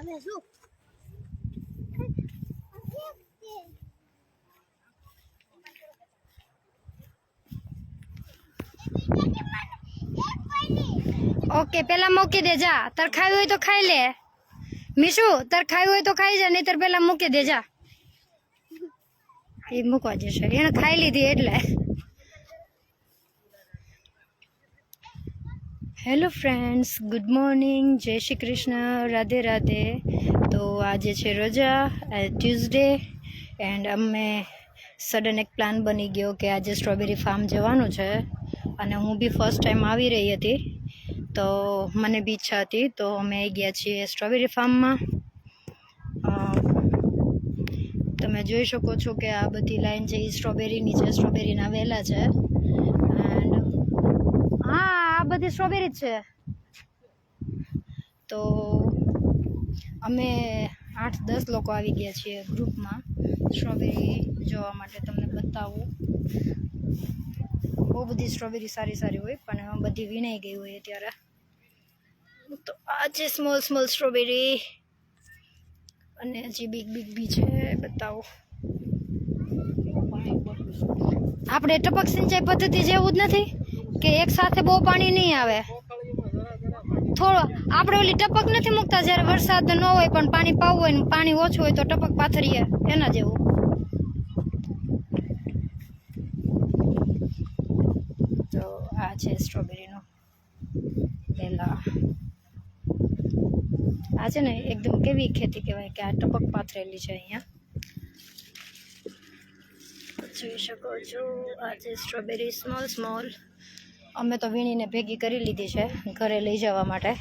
Okay पेला मूकी दे जा तर खाई हो तो खाई ले मीशू तर खाई हो तो खाई जा नहीं तर पेला मूकी दे जा ये मूकवा जशे एने खाई लीधी એટલે हेलो फ्रेंड्स गुड मॉर्निंग जय श्री कृष्ण राधे राधे। तो आज है रजा ट्यूसडे एंड अमे सडन एक प्लान बनी गयो कि आज स्ट्रॉबेरी फार्म जवानुं छे अने हूँ भी फर्स्ट टाइम आवी रही हती तो मने भी इच्छा थी तो अमे आई गया छीए स्ट्रॉबेरी फार्म में। तमे जोई शको छो कि आ बधी लाइन जे स्ट्रॉबेरी नी छे स्ट्रॉबेरी ना वेला छे एंड हाँ आ बधी स्ट्रॉबेरी छे। तो अमे 8-10 लोग आवी गया छीए ग्रुप में स्ट्रॉबेरी जोवा माटे। तमने बतावुं बहु बधी स्ट्रॉबेरी सारी सारी होय पण बधी वीणाई गई होय त्यारे। तो आज स्मॉल स्मॉल स्ट्रॉबेरी અને હજી બિગ બિગ બી છે બતાવો। આપણે ટપક સિંચાઈ પદ્ધતિ જેવું જ નથી કે એક સાથે બહુ પાણી નહીં આવે થોડો આપણે ઓલી ટપક નથી મૂકતા જ્યારે વરસાદ ન હોય પણ પાણી પાવું હોય ને પાણી ઓછું હોય તો ટપક પાથરીએ એના જેવું। તો આ છે સ્ટ્રોબેરીનો વેલા। आ ने एकदम केवी खेती कहवाय कि आ टपक पाथरेली है अहींया जोई शको छो। आज स्ट्रॉबेरी स्मॉल स्मॉल अमे तो वीणीने भेगी करी लीधी है घरे लई जवा माटे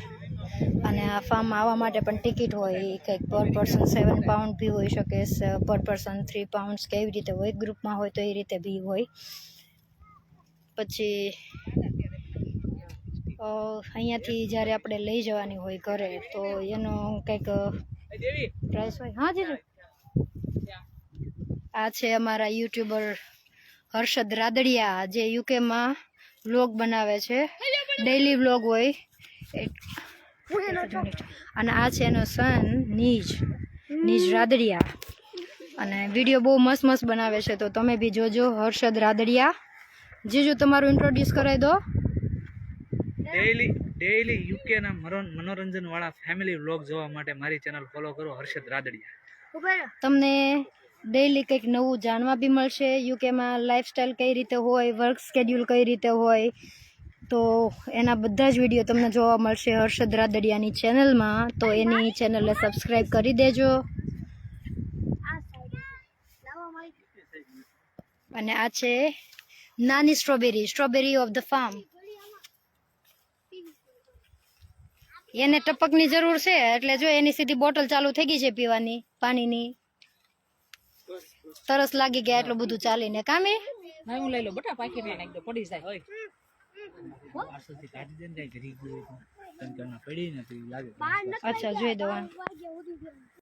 अने आ फार्म आवा माटे पण टिकિટ होय कंईक पर पर्सन 7 पाउंड भी होई शके पर पर्सन 3 पाउंड्स केवी रीते होय ग्रुप में होय तो ए रीते भी होय। पछी અહીંયાથી જ્યારે આપણે લઈ જવાની હોય ઘરે તો એનો કંઈક પ્રાઇસ હોય। હા જી આ છે અમારા યુટ્યુબર હર્ષદ રાદડિયા જે યુકે માં વ્લોગ બનાવે છે ડેઈલી વ્લોગ હોય અને આ છે એનો સન નીજ રાદડિયા અને વિડીયો બહુ મસ્ત મસ્ત બનાવે છે તો તમે બી જોજો હર્ષદ રાદડિયા। જીજુ તમારું ઇન્ટ્રોડ્યુસ કરાવી દો। डेली यूके ना मनोरंजन वाला फैमिली व्लॉग जोवा माटे मारी चैनल फॉलो करो हर्षद रादडिया। तमने डेली कंईक नवुं जाणवा बी मळशे यूके में लाइफस्टाइल कई रीते होय वर्क स्केड्यूल कई रीते होय तो एना बधा ज विडियो तमने जोवा मळशे हर्षद रादडियानी चेनल में। तो एनी चेनल ने सब्सक्राइब करी देजो। अने आ छे नानी स्ट्रॉबेरी ऑफ द फार्म। એને ટપકની જરૂર છે એટલે જો એની સીધી બોટલ ચાલુ થઈ ગઈ છે પીવાની પાણીની તરસ લાગી ગયા એટલું બધું ચાલીને કામે ના હું લઈ લો બટા પાકેટમાં નાખ દો પડી જાય પાર્સલથી કાઢી દે ને કઈ ઘરી ગયો તન કરના પડી નથી લાગે। અચ્છા જોઈ દો।